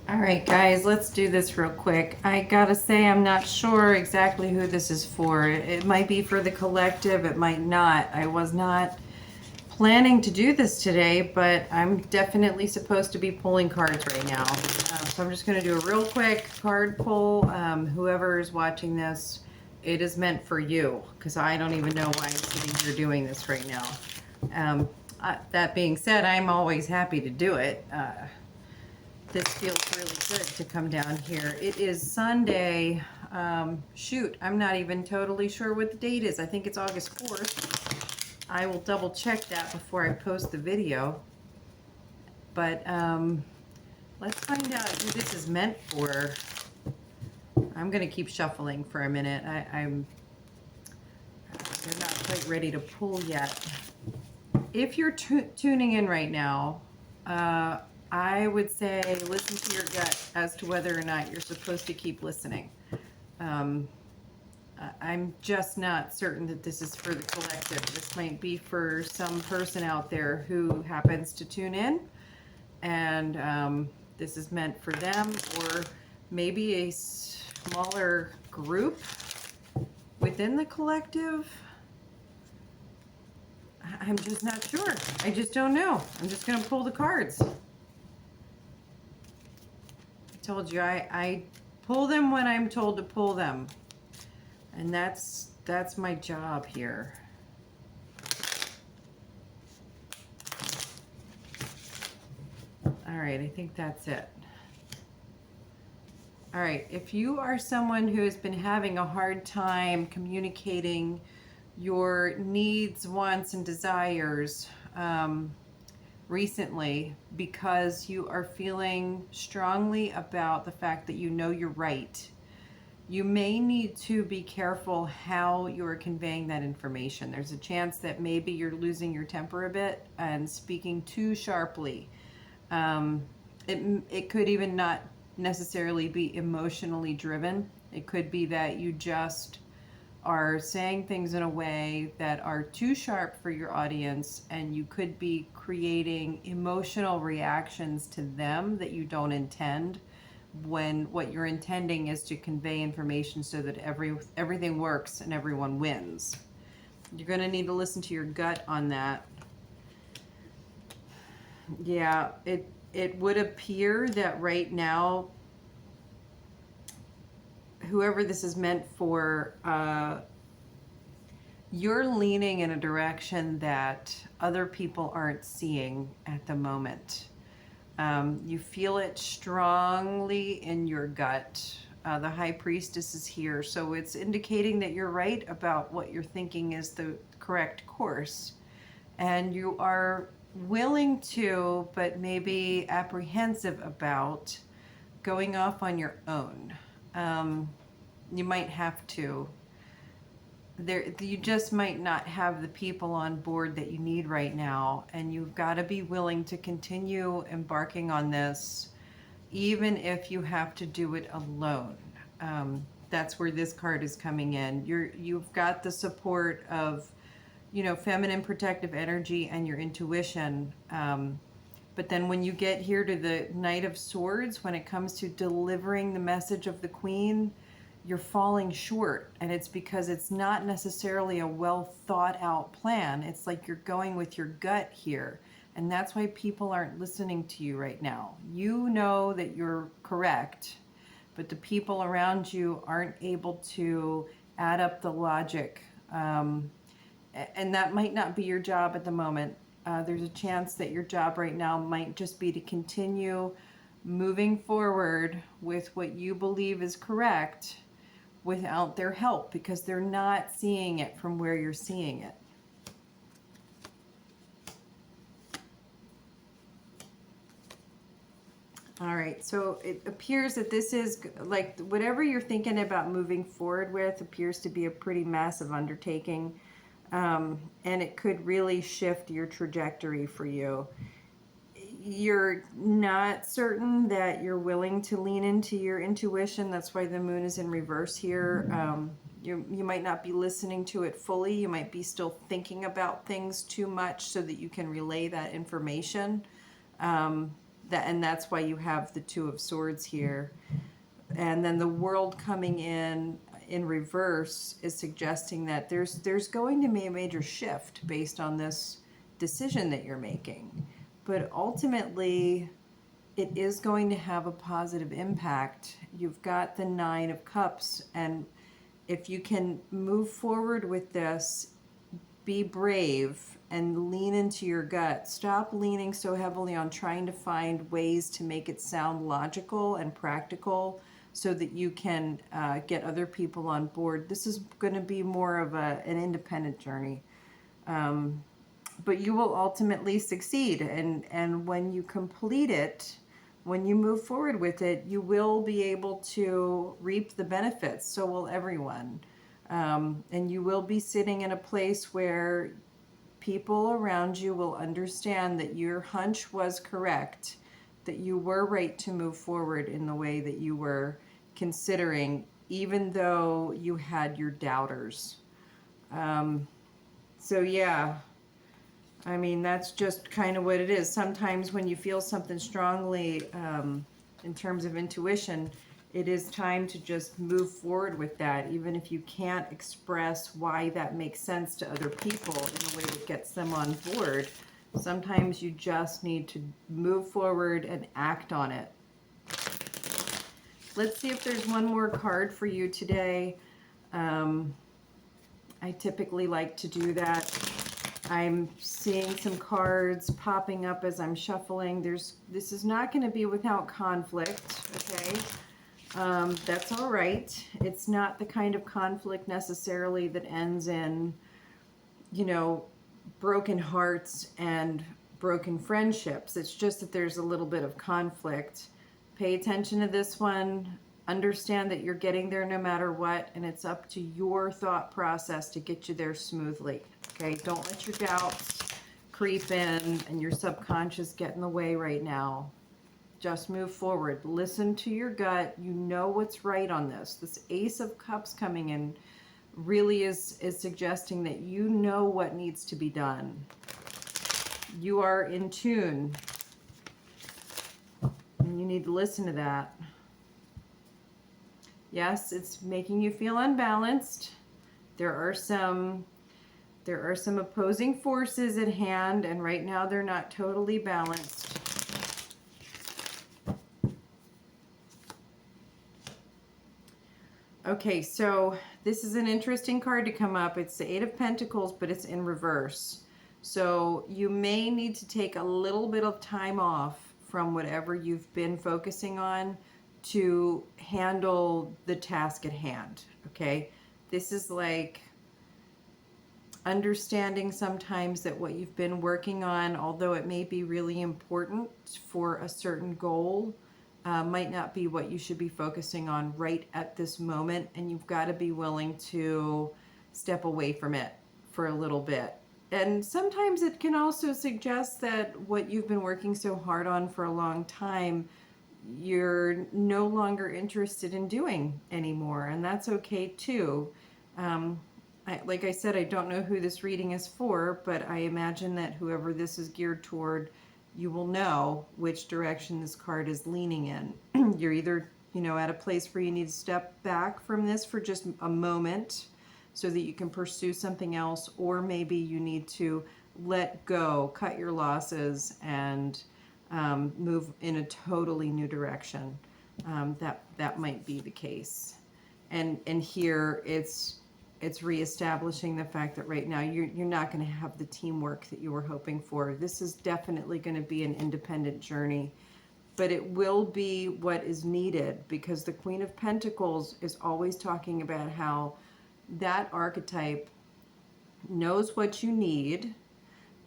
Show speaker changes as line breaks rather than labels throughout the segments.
All right, guys, let's do this real quick. I gotta say, I'm not sure exactly who this is for. It might be for the collective, it might not. I was not planning to do this today, but I'm definitely supposed to be pulling cards right now. So I'm just gonna do a real quick card pull. Whoever is watching this, it is meant for you, because I don't even know why I'm sitting here doing this right now. That being said, I'm always happy to do it. This feels really good to come down here. It is Sunday. Shoot, I'm not even totally sure what the date is. I think it's August 4th. I will double check that before I post the video. But let's find out who this is meant for. I'm going to keep shuffling for a minute. They're not quite ready to pull yet. If you're tuning in right now, I would say listen to your gut as to whether or not you're supposed to keep listening. I'm just not certain that this is for the collective. This might be for some person out there who happens to tune in, and this is meant for them, or maybe a smaller group within the collective. I'm just not sure. I just don't know. I'm just going to pull the cards. Told you I pull them when I'm told to pull them, and that's my job here. All right, I think that's it. All right, if you are someone who has been having a hard time communicating your needs, wants, and desires recently, because you are feeling strongly about the fact that you know you're right, you may need to be careful how you are conveying that information. There's a chance that maybe you're losing your temper a bit and speaking too sharply. It could even not necessarily be emotionally driven. It could be that you just are saying things in a way that are too sharp for your audience, and you could be creating emotional reactions to them that you don't intend, when what you're intending is to convey information so that everything works and everyone wins. You're going to need to listen to your gut on that. Yeah, it would appear that right now, whoever this is meant for, you're leaning in a direction that other people aren't seeing at the moment. You feel it strongly in your gut. The High Priestess is here, so it's indicating that you're right about what you're thinking is the correct course. And you are willing to, but maybe apprehensive about, going off on your own. You might have to. You just might not have the people on board that you need right now, and you've got to be willing to continue embarking on this, even if you have to do it alone. That's where this card is coming in. You've got the support of, feminine protective energy and your intuition. But then when you get here to the Knight of Swords, when it comes to delivering the message of the Queen, you're falling short, and it's because it's not necessarily a well thought out plan. It's like you're going with your gut here, and that's why people aren't listening to you right now. You know that you're correct, but the people around you aren't able to add up the logic, and that might not be your job at the moment. There's a chance that your job right now might just be to continue moving forward with what you believe is correct, without their help, because they're not seeing it from where you're seeing it. All right, so it appears that this is like whatever you're thinking about moving forward with appears to be a pretty massive undertaking, and it could really shift your trajectory for you. You're not certain that you're willing to lean into your intuition. That's why the moon is in reverse here. You might not be listening to it fully. You might be still thinking about things too much so that you can relay that information. and that's why you have the Two of Swords here. And then the World coming in reverse is suggesting that there's going to be a major shift based on this decision that you're making. But ultimately, it is going to have a positive impact. You've got the Nine of Cups, and if you can move forward with this, be brave and lean into your gut. Stop leaning so heavily on trying to find ways to make it sound logical and practical so that you can get other people on board. This is going to be more of an independent journey. But you will ultimately succeed. And when you complete it, when you move forward with it, you will be able to reap the benefits. So will everyone. And you will be sitting in a place where people around you will understand that your hunch was correct, that you were right to move forward in the way that you were considering, even though you had your doubters. So yeah, I mean, that's just kind of what it is. Sometimes when you feel something strongly in terms of intuition, it is time to just move forward with that, even if you can't express why that makes sense to other people in a way that gets them on board. Sometimes you just need to move forward and act on it. Let's see if there's one more card for you today. I typically like to do that. I'm seeing some cards popping up as I'm shuffling. This is not going to be without conflict, okay? That's all right. It's not the kind of conflict necessarily that ends in, you know, broken hearts and broken friendships. It's just that there's a little bit of conflict. Pay attention to this one. Understand that you're getting there no matter what, and it's up to your thought process to get you there smoothly. Okay, don't let your doubts creep in and your subconscious get in the way right now. Just move forward. Listen to your gut. You know what's right on this. This Ace of Cups coming in really is suggesting that you know what needs to be done. You are in tune. And you need to listen to that. Yes, it's making you feel unbalanced. There are some opposing forces at hand, and right now they're not totally balanced. Okay, so this is an interesting card to come up. It's the Eight of Pentacles, but it's in reverse. So you may need to take a little bit of time off from whatever you've been focusing on to handle the task at hand, okay? This is like understanding sometimes that what you've been working on, although it may be really important for a certain goal, might not be what you should be focusing on right at this moment, and you've got to be willing to step away from it for a little bit. And sometimes it can also suggest that what you've been working so hard on for a long time, you're no longer interested in doing anymore, and that's okay too. Like I said, I don't know who this reading is for, but I imagine that whoever this is geared toward, you will know which direction this card is leaning in. You're either, you know, at a place where you need to step back from this for just a moment so that you can pursue something else, or maybe you need to let go, cut your losses, and move in a totally new direction. That might be the case. And here it's reestablishing the fact that right now you're not going to have the teamwork that you were hoping for. This is definitely going to be an independent journey, but it will be what is needed, because the Queen of Pentacles is always talking about how that archetype knows what you need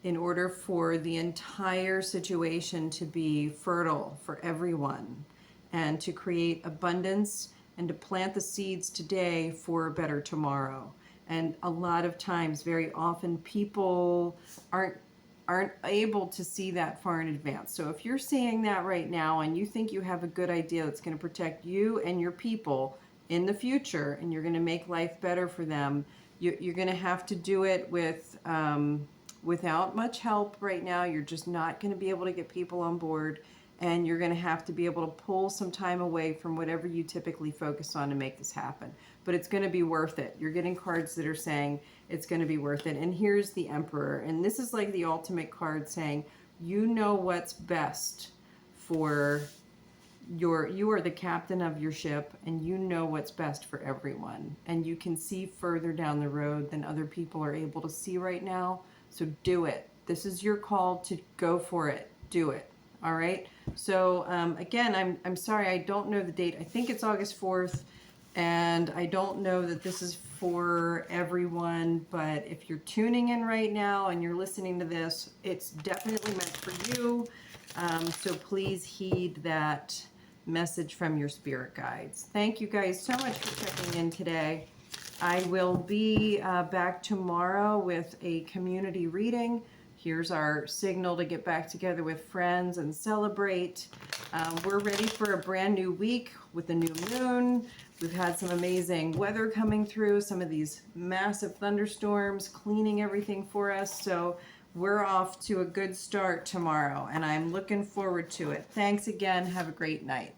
in order for the entire situation to be fertile for everyone, and to create abundance, and to plant the seeds today for a better tomorrow. And a lot of times, very often, people aren't able to see that far in advance. So if you're seeing that right now and you think you have a good idea that's going to protect you and your people in the future, and you're going to make life better for them, you're going to have to do it with without much help right now. You're just not going to be able to get people on board. and you're going to have to be able to pull some time away from whatever you typically focus on to make this happen. But it's going to be worth it. You're getting cards that are saying it's going to be worth it. And here's the Emperor. And this is like the ultimate card saying, you know what's best for you are the captain of your ship, and you know what's best for everyone. And you can see further down the road than other people are able to see right now. So do it. This is your call to go for it. Do it. All right. So again, I'm sorry, I don't know the date. I think it's August 4th, and I don't know that this is for everyone. But if you're tuning in right now and you're listening to this, it's definitely meant for you. So please heed that message from your spirit guides. Thank you guys so much for checking in today. I will be back tomorrow with a community reading. Here's our signal to get back together with friends and celebrate. We're ready for a brand new week with the new moon. We've had some amazing weather coming through, some of these massive thunderstorms cleaning everything for us. So we're off to a good start tomorrow, and I'm looking forward to it. Thanks again. Have a great night.